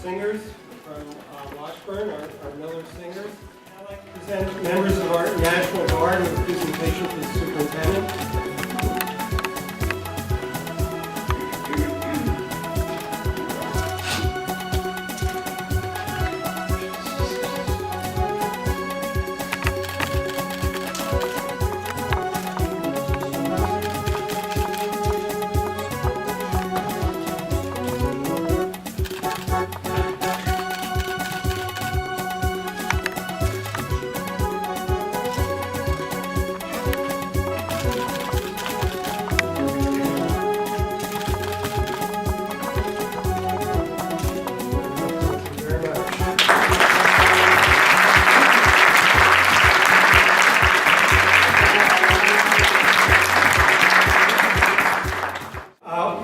singers from Washburn, our Miller singers. I'd like to present members of our National Guard with a presentation to the superintendent.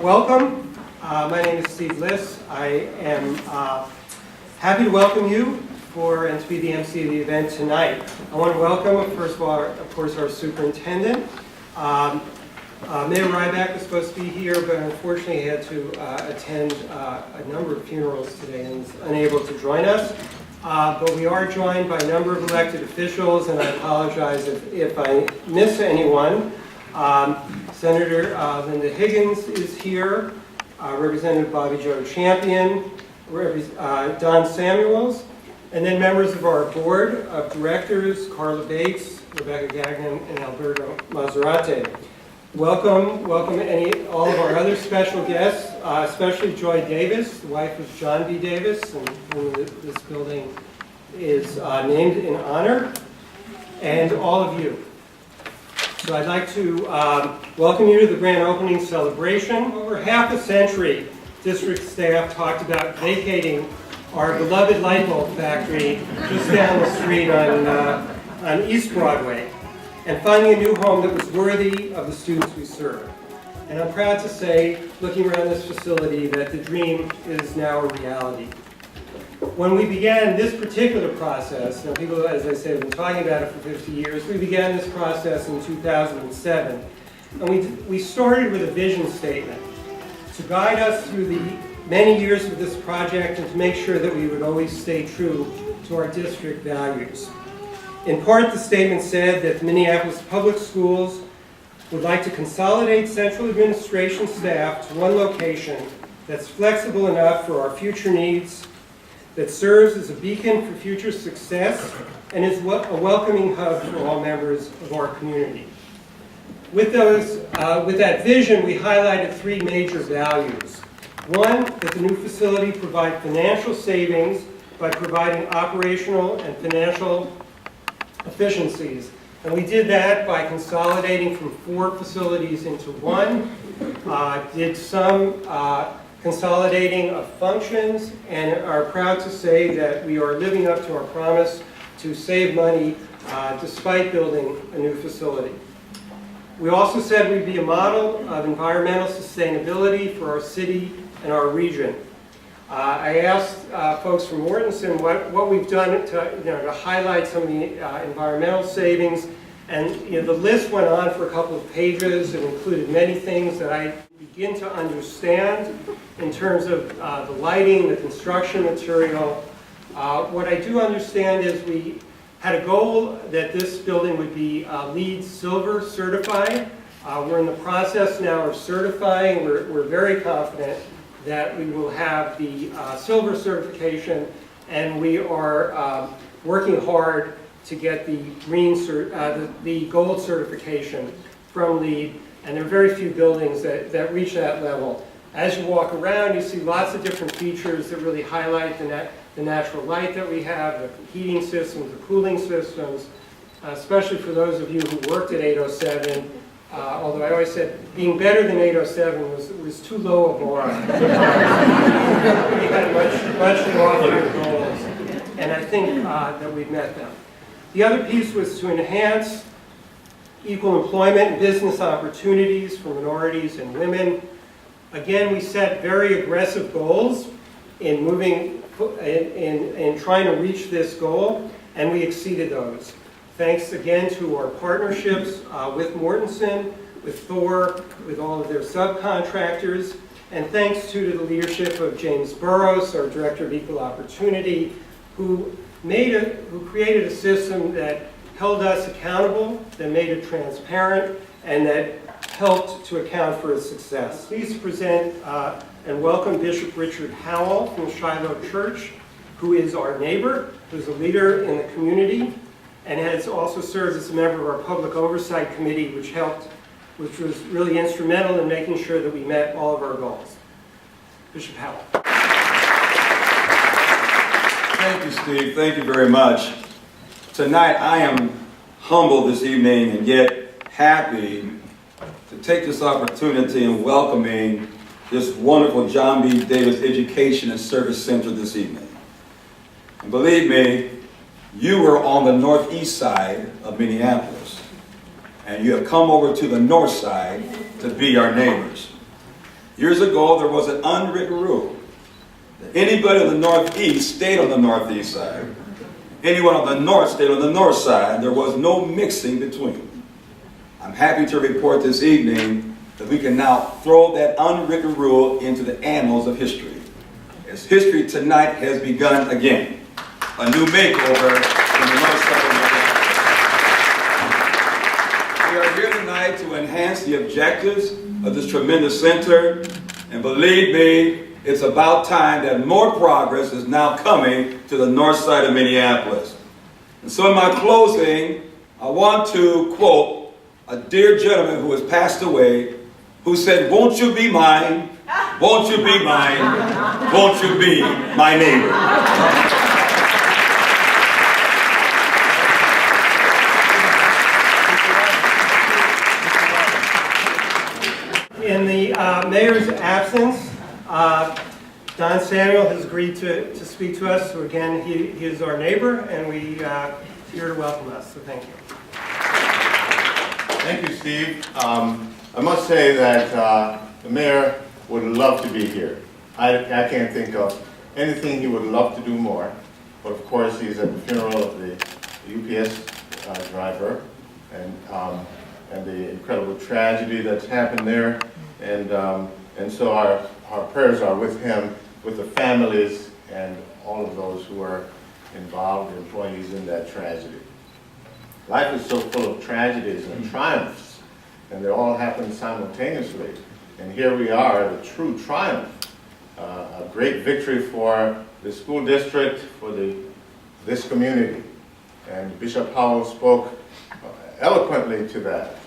Welcome. My name is Steve Liss. I am happy to welcome you and to be the MC of the event tonight. I want to welcome, first of all, of course, our superintendent. Mayor Ryback was supposed to be here, but unfortunately he had to attend a number of funerals today and is unable to join us. But we are joined by a number of elected officials, and I apologize if I miss anyone. Senator Linda Higgins is here, Representative Bobby Joe Champion, Don Samuels, and then members of our board of directors, Carla Bates, Rebecca Gagnon, and Alberto Maserati. Welcome all of our other special guests, especially Joy Davis, the wife of John B. Davis, and whom this building is named in honor, and all of you. So I'd like to welcome you to the grand opening celebration. Over half a century, district staff talked about vacating our beloved light bulb factory just down the street on East Broadway and finding a new home that was worthy of the students we serve. And I'm proud to say, looking around this facility, that the dream is now a reality. When we began this particular process, now people, as I said, have been talking about it for 50 years, we began this process in 2007. And we started with a vision statement to guide us through the many years of this project and to make sure that we would always stay true to our district values. In part, the statement said that the Minneapolis Public Schools would like to consolidate central administration staff to one location that's flexible enough for our future needs, that serves as a beacon for future success, and is a welcoming hub for all members of our community. With that vision, we highlighted three major values. One, that the new facility provide financial savings by providing operational and financial efficiencies. And we did that by consolidating from 4 facilities into one, did some consolidating of functions, and are proud to say that we are living up to our promise to save money despite building a new facility. We also said we'd be a model of environmental sustainability for our city and our region. I asked folks from Mortensen what we've done to highlight some of the environmental savings, and the list went on for a couple of pages and included many things that I begin to understand in terms of the lighting, the construction material. What I do understand is we had a goal that this building would be LEED Silver certified. We're in the process now of certifying. We're very confident that we will have the silver certification, and we are working hard to get the the gold certification from LEED. And there are very few buildings that reach that level. As you walk around, you see lots of different features that really highlight the natural light that we have, the heating systems, the cooling systems, especially for those of you who worked at 807. Although I always said being better than 807 was too low a bar. We had much loftier goals, and I think that we've met them. The other piece was to enhance equal employment and business opportunities for minorities and women. Again, we set very aggressive goals in trying to reach this goal, and we exceeded those. Thanks again to our partnerships with Mortensen, with Thor, with all of their subcontractors. And thanks to the leadership of James Burrows, our Director of Equal Opportunity, who created a system that held us accountable, that made it transparent, and that helped to account for its success. Please present and welcome Bishop Richard Howell from Shiloh Church, who is our neighbor, who's a leader in the community, and has also served as a member of our Public Oversight Committee, which was really instrumental in making sure that we met all of our goals. Bishop Howell. Thank you, Steve. Thank you very much. Tonight, I am humbled this evening and yet happy to take this opportunity in welcoming this wonderful John B. Davis Education and Service Center this evening. And believe me, you were on the northeast side of Minneapolis, and you have come over to the north side to be our neighbors. Years ago, there was an unwritten rule that anybody on the northeast stayed on the northeast side. Anyone on the north stayed on the north side. There was no mixing between. I'm happy to report this evening that we can now throw that unwritten rule into the annals of history, as history tonight has begun again. A new makeover in the north side of Minneapolis. We are here tonight to enhance the objectives of this tremendous center, and believe me, it's about time that more progress is now coming to the north side of Minneapolis. And so in my closing, I want to quote a dear gentleman who has passed away, who said, "Won't you be mine? Won't you be mine? Won't you be my neighbor?" In the mayor's absence, Don Samuel has agreed to speak to us. So again, he is our neighbor, and we here to welcome us. So thank you. Thank you, Steve. I must say that the mayor would love to be here. I can't think of anything he would love to do more. But of course, he's at the funeral of the UPS driver, and the incredible tragedy that's happened there. And so our prayers are with him, with the families, and all of those who are involved, employees in that tragedy. Life is so full of tragedies and triumphs, and they all happen simultaneously. And here we are at a true triumph, a great victory for the school district, for this community. And Bishop Howell spoke eloquently to that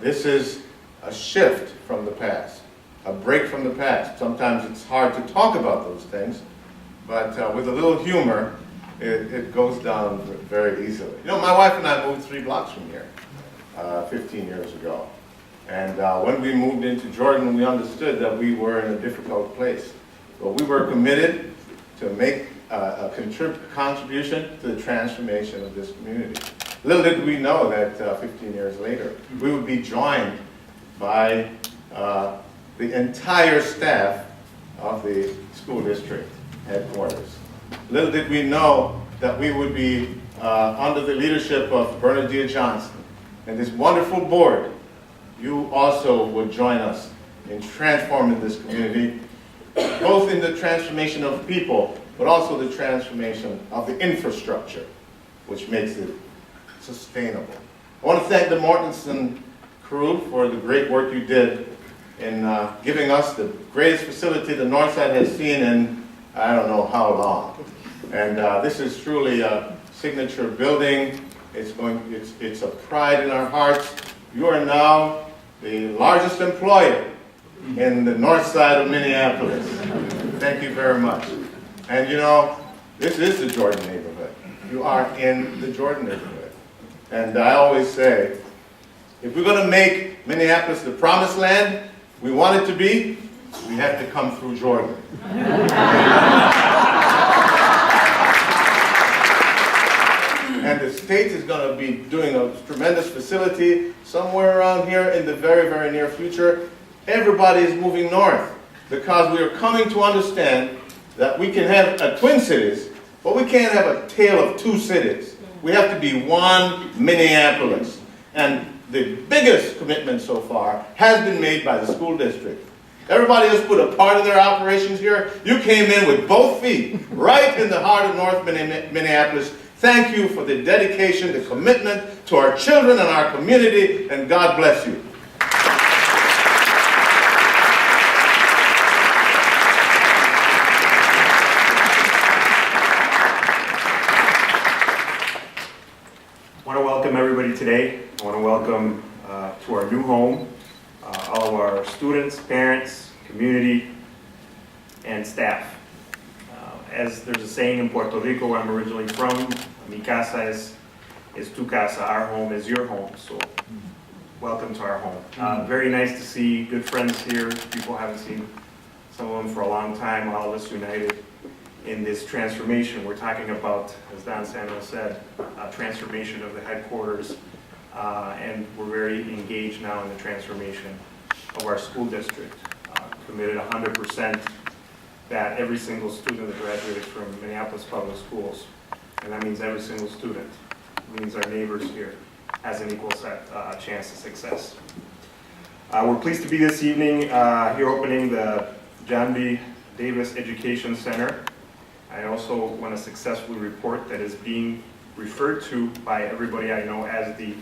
this is a shift from the past, a break from the past. Sometimes it's hard to talk about those things, but with a little humor, it goes down very easily. You know, my wife and I moved 3 blocks from here 15 years ago. And when we moved into Jordan, we understood that we were in a difficult place. But we were committed to make a contribution to the transformation of this community. Little did we know that 15 years later, we would be joined by the entire staff of the school district headquarters. Little did we know that we would be under the leadership of Bernadette Johnson and this wonderful board. You also would join us in transforming this community, both in the transformation of people, but also the transformation of the infrastructure, which makes it sustainable. I want to thank the Mortensen crew for the great work you did in giving us the greatest facility the Northside has seen in I don't know how long. And this is truly a signature building. It's a pride in our hearts. You are now the largest employer in the north side of Minneapolis. Thank you very much. And you know, this is the Jordan neighborhood. You are in the Jordan neighborhood. And I always say, if we're going to make Minneapolis the promised land we want it to be, we have to come through Jordan. And the state is going to be doing a tremendous facility somewhere around here in the very, very near future. Everybody is moving north because we are coming to understand that we can have twin cities, but we can't have a tale of 2 cities. We have to be one Minneapolis. And the biggest commitment so far has been made by the school district. Everybody else put a part of their operations here. You came in with both feet, right in the heart of North Minneapolis. Thank you for the dedication, the commitment to our children and our community, and God bless you. I want to welcome everybody today. I want to welcome to our new home all of our students, parents, community, and staff. As there's a saying in Puerto Rico, where I'm originally from, mi casa es tu casa, our home is your home. So welcome to our home. Very nice to see good friends here, people I haven't seen some of them for a long time, all of us united in this transformation. We're talking about, as Don Samuel said, transformation of the headquarters, and we're very engaged now in the transformation of our school district. Committed 100% that every single student that graduated from Minneapolis Public Schools, and that means every single student, it means our neighbors here, has an equal chance of success. We're pleased to be this evening here opening the John B. Davis Education Center. I also want to successfully report that is being referred to by everybody I know as the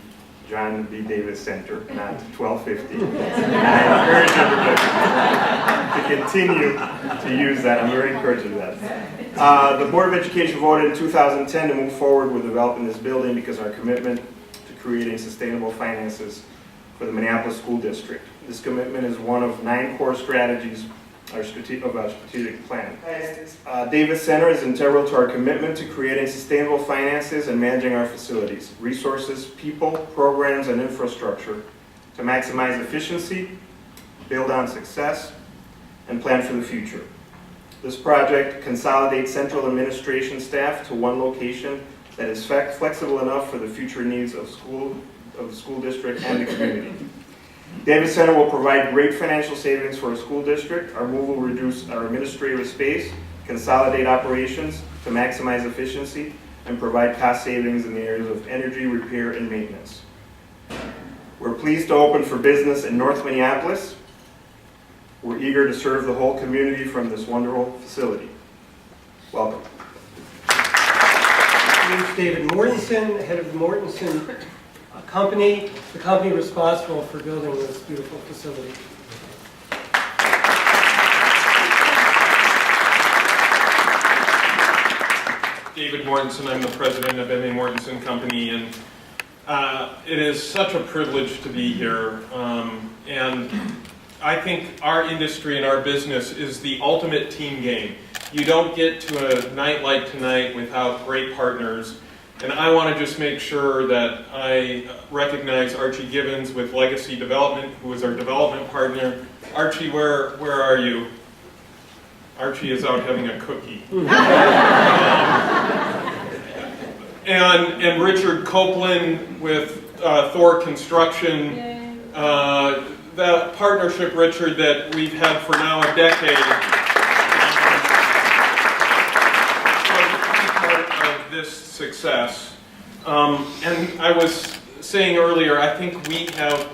John B. Davis Center, not 1250. And I encourage everybody to continue to use that. I'm very encouraged of that. The Board of Education voted in 2010 to move forward with developing this building because of our commitment to creating sustainable finances for the Minneapolis School District. This commitment is one of 9 core strategies of our strategic plan. Davis Center is integral to our commitment to creating sustainable finances and managing our facilities, resources, people, programs, and infrastructure to maximize efficiency, build on success, and plan for the future. This project consolidates central administration staff to one location that is flexible enough for the future needs of the school district and the community. Davis Center will provide great financial savings for our school district. Our move will reduce our administrative space, consolidate operations to maximize efficiency, and provide cost savings in the areas of energy, repair, and maintenance. We're pleased to open for business in North Minneapolis. We're eager to serve the whole community from this wonderful facility. Welcome. My name is David Mortensen, head of the Mortensen Company, the company responsible for building this beautiful facility. David Mortensen, I'm the president of M.A. Mortensen Company, and it is such a privilege to be here. And I think our industry and our business is the ultimate team game. You don't get to a night like tonight without great partners. And I want to just make sure that I recognize Archie Gibbons with Legacy Development, who is our development partner. Archie, where are you? Archie is out having a cookie. And Richard Copeland with Thor Construction. That partnership, Richard, that we've had for now a decade. This success. And I was saying earlier, I think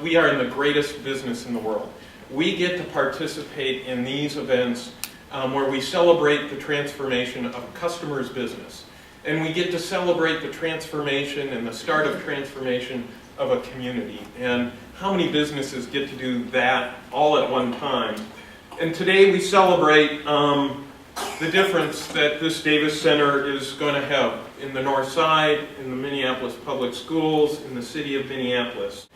we are in the greatest business in the world. We get to participate in these events where we celebrate the transformation of a customer's business. And we get to celebrate the transformation and the start of transformation of a community. And how many businesses get to do that all at one time? And today we celebrate the difference that this Davis Center is going to have in the North Side, in the Minneapolis Public Schools, in the city of Minneapolis.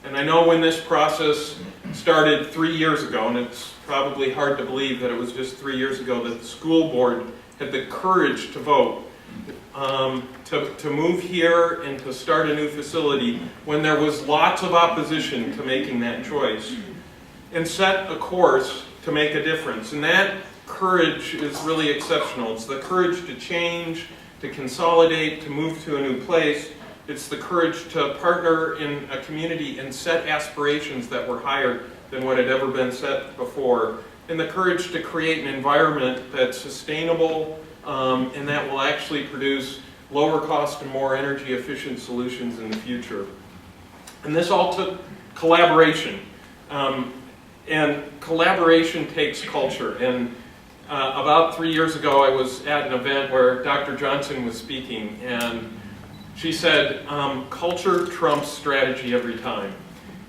And I know when this process started 3 years ago, and it's probably hard to believe that it was just 3 years ago that the school board had the courage to vote to move here and to start a new facility when there was lots of opposition to making that choice, and set a course to make a difference. And that courage is really exceptional. It's the courage to change, to consolidate, to move to a new place. It's the courage to partner in a community and set aspirations that were higher than what had ever been set before. And the courage to create an environment that's sustainable and that will actually produce lower cost and more energy efficient solutions in the future. And this all took collaboration. And collaboration takes culture. And about 3 years ago, I was at an event where Dr. Johnson was speaking, and she said, culture trumps strategy every time.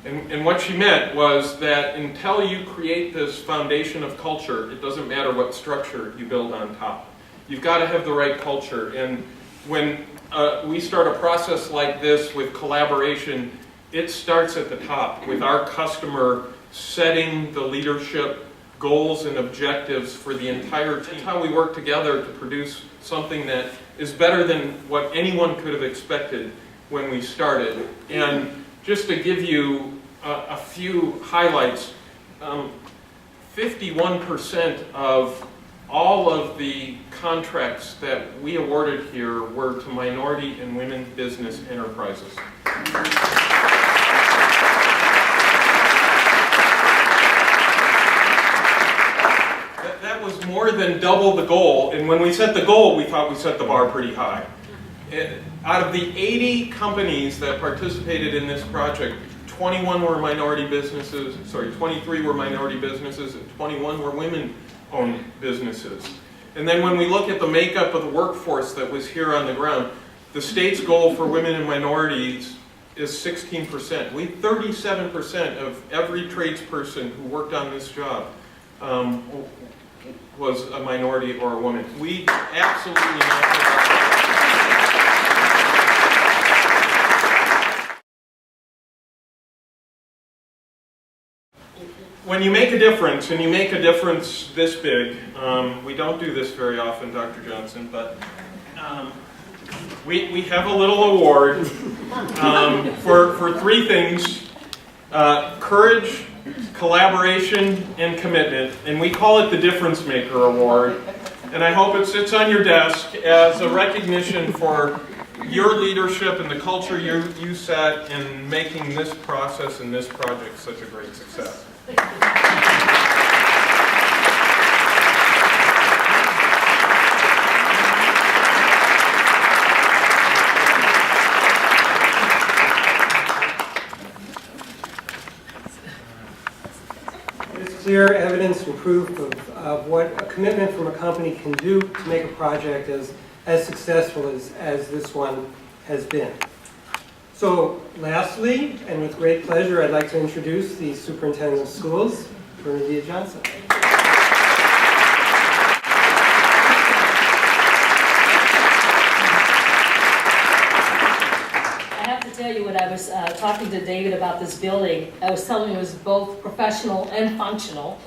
And what she meant was that until you create this foundation of culture, it doesn't matter what structure you build on top. You've got to have the right culture. And when we start a process like this with collaboration, it starts at the top with our customer setting the leadership goals and objectives for the entire team. That's how we work together to produce something that is better than what anyone could have expected when we started. And just to give you a few highlights, 51% of all of the contracts that we awarded here were to minority and women business enterprises. That was more than double the goal, and when we set the goal, we thought we set the bar pretty high. Out of the 80 companies that participated in this project, 23 were minority businesses, and 21 were women-owned businesses. And then when we look at the makeup of the workforce that was here on the ground, the state's goal for women and minorities is 16%. 37% of every tradesperson who worked on this job was a minority or a woman. We absolutely know. When you make a difference, and you make a difference this big, we don't do this very often, Dr. Johnson, but we have a little award for three things: courage, collaboration, and commitment. And we call it the Difference Maker Award. And I hope it sits on your desk as a recognition for your leadership and the culture you set in making this process and this project such a great success. It's clear evidence and proof of what a commitment from a company can do to make a project as successful as this one has been. So lastly, and with great pleasure, I'd like to introduce the Superintendent of Schools, Bernadette Johnson. I have to tell you, when I was talking to David about this building, I was telling him it was both professional and functional.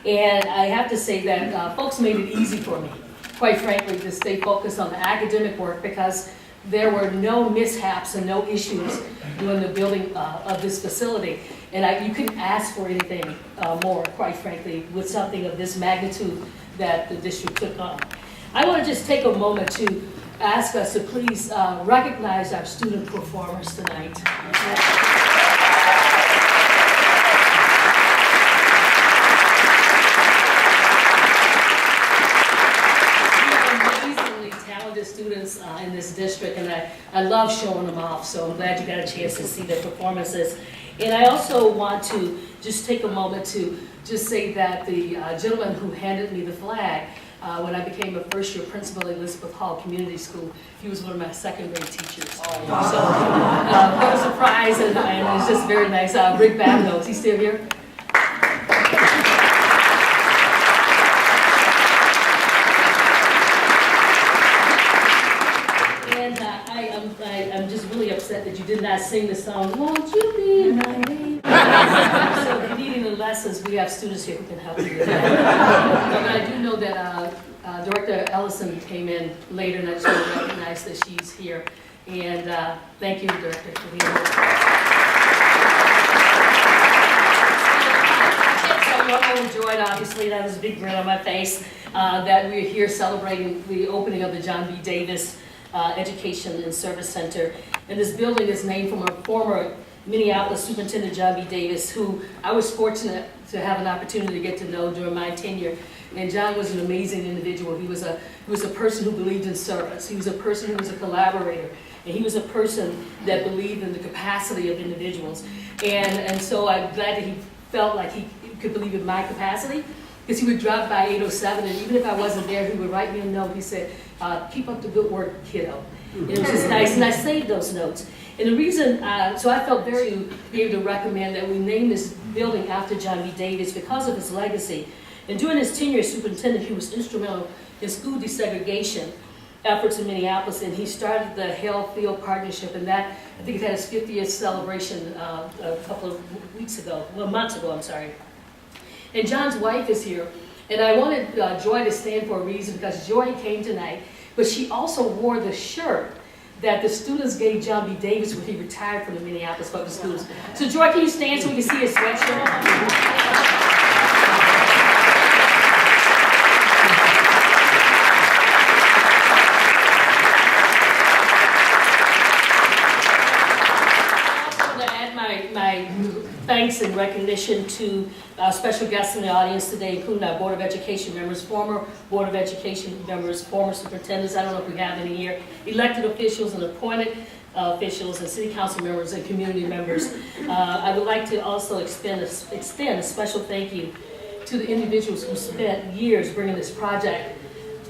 And I have to say that folks made it easy for me, quite frankly, to stay focused on the academic work, because there were no mishaps and no issues during the building of this facility. And you couldn't ask for anything more, quite frankly, with something of this magnitude that the district took on. I want to just take a moment to ask us to please recognize our student performers tonight. Students in this district, and I love showing them off, so I'm glad you got a chance to see their performances. And I also want to just take a moment to just say that the gentleman who handed me the flag when I became a first-year principal at Elizabeth Hall Community School, he was one of my second-grade teachers. So what a surprise, and it's just very nice. Rick Babineau, is he still here? I'm just really upset that you did not sing the song, "Won't You Be My Neighbor?" So if you need any lessons, we have students here who can help you with that. But I do know that Director Ellison came in later, and I just want to recognize that she's here. And thank you, Director, for being here. I'm overjoyed, obviously, that was a big grin on my face, that we're here celebrating the opening of the John B. Davis Education and Service Center. And this building is named from a former Minneapolis Superintendent John B. Davis, who I was fortunate to have an opportunity to get to know during my tenure. And John was an amazing individual. He was a person who believed in service. He was a person who was a collaborator. And he was a person that believed in the capacity of individuals. And so I'm glad that he felt like he could believe in my capacity, because he would drive by 807, and even if I wasn't there, he would write me a note. He said, keep up the good work, kiddo. And it was just nice, and I saved those notes. And the reason, so I felt very to be able to recommend that we name this building after John B. Davis because of his legacy. And during his tenure as superintendent, he was instrumental in school desegregation efforts in Minneapolis, and he started the Hale Field Partnership, and that, I think it had its 50th celebration a couple of months ago, I'm sorry. And John's wife is here, and I wanted Joy to stand for a reason, because Joy came tonight, but she also wore the shirt that the students gave John B. Davis when he retired from the Minneapolis Public Schools. So Joy, can you stand so we can see his sweatshirt? Thanks and recognition to special guests in the audience today, including our Board of Education members, former Board of Education members, former superintendents, I don't know if we have any here, elected officials and appointed officials and city council members and community members. I would like to also extend a special thank you to the individuals who spent years bringing this project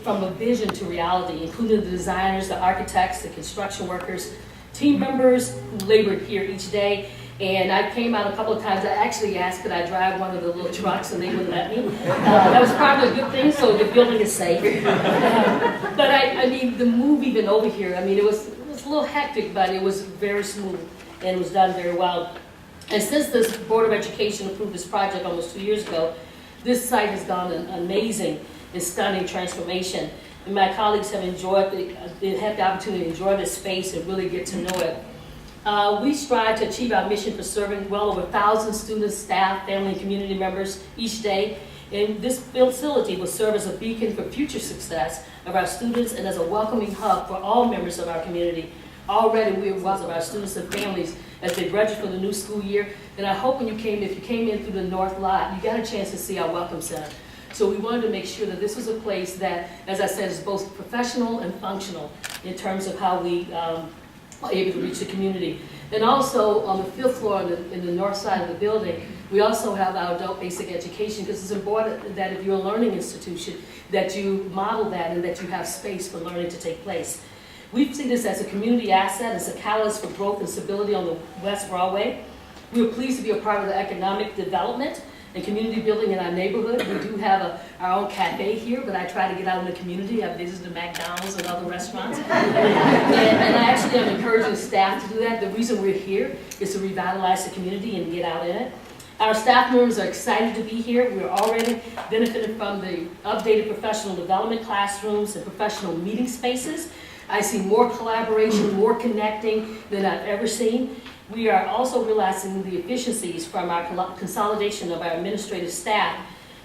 from a vision to reality, including the designers, the architects, the construction workers, team members who labored here each day. And I came out a couple of times. I actually asked, could I drive one of the little trucks, and they wouldn't let me. That was probably a good thing, so the building is safe. But I mean, the move even over here, I mean, it was a little hectic, but it was very smooth, and it was done very well. And since this Board of Education approved this project almost 2 years ago, this site has gone an amazing and stunning transformation. And my colleagues have enjoyed, they had the opportunity to enjoy this space and really get to know it. We strive to achieve our mission for serving well over 1,000 students, staff, family, and community members each day. And this facility will serve as a beacon for future success of our students and as a welcoming hub for all members of our community. Already we are welcome our students and families as they graduate for the new school year. And I hope when if you came in through the north lot, you got a chance to see our Welcome Center. So we wanted to make sure that this was a place that, as I said, is both professional and functional in terms of how we are able to reach the community. And also on the 5th floor in the north side of the building, we also have our adult basic education, because it's important that if you're a learning institution, that you model that and that you have space for learning to take place. We see this as a community asset, as a catalyst for growth and stability on the West Broadway. We are pleased to be a part of the economic development and community building in our neighborhood. We do have our own cafe here, but I try to get out in the community. I've visited McDonald's and other restaurants. and I actually am encouraging staff to do that. The reason we're here is to revitalize the community and get out in it. Our staff members are excited to be here. We're already benefiting from the updated professional development classrooms and professional meeting spaces. I see more collaboration, more connecting than I've ever seen. We are also realizing the efficiencies from our consolidation of our administrative staff,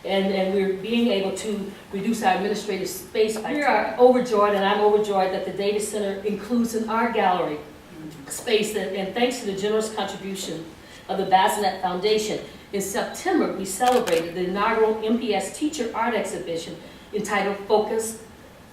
and we're being able to reduce our administrative space. We are overjoyed, and I'm overjoyed, that the Davis Center includes an art gallery space, and thanks to the generous contribution of the Bassinet Foundation. In September, we celebrated the inaugural MPS Teacher Art Exhibition entitled Focus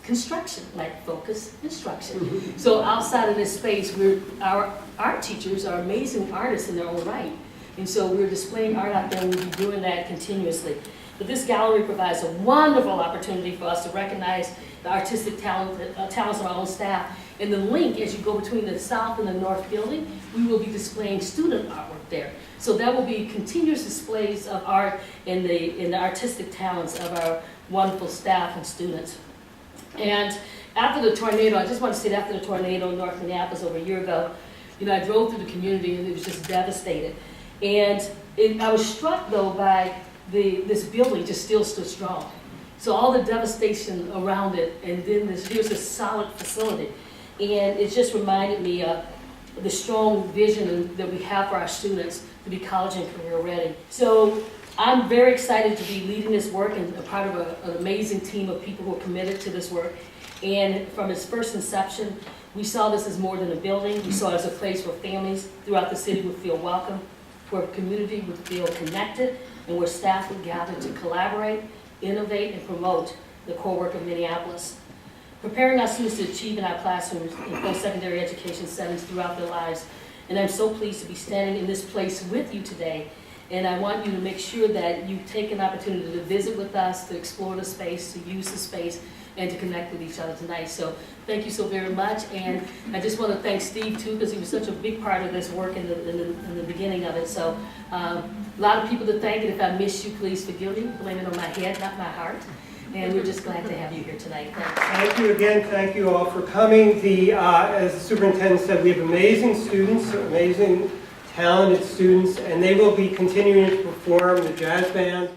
Construction, like Focus Instruction. So outside of this space, our art teachers are amazing artists in their own right. And so we're displaying art out there, and we'll be doing that continuously. But this gallery provides a wonderful opportunity for us to recognize the artistic talents of our own staff. And the link, as you go between the south and the north building, we will be displaying student artwork there. So that will be continuous displays of art in the artistic talents of our wonderful staff and students. And after the tornado, I just want to say that after the tornado in North Minneapolis over a year ago, I drove through the community and it was just devastated. And I was struck though by this building just still stood strong. So all the devastation around it, and then here's a solid facility. And it just reminded me of the strong vision that we have for our students to be college and career ready. So I'm very excited to be leading this work and a part of an amazing team of people who are committed to this work. And from its first inception, we saw this as more than a building. We saw it as a place where families throughout the city would feel welcome, where community would feel connected, and where staff would gather to collaborate, innovate, and promote the core work of Minneapolis. Preparing our students to achieve in our classrooms in post-secondary education settings throughout their lives. And I'm so pleased to be standing in this place with you today And I want you to make sure that you take an opportunity to visit with us, to explore the space, to use the space, and to connect with each other tonight. So thank you so very much. And I just want to thank Steve too, because he was such a big part of this work in the beginning of it. So a lot of people to thank, and if I miss you, please forgive me. Blame it on my head, not my heart. And we're just glad to have you here tonight. Thanks. Thank you again. Thank you all for coming. As the superintendent said, we have amazing students, amazing, talented students, and they will be continuing to perform the jazz band.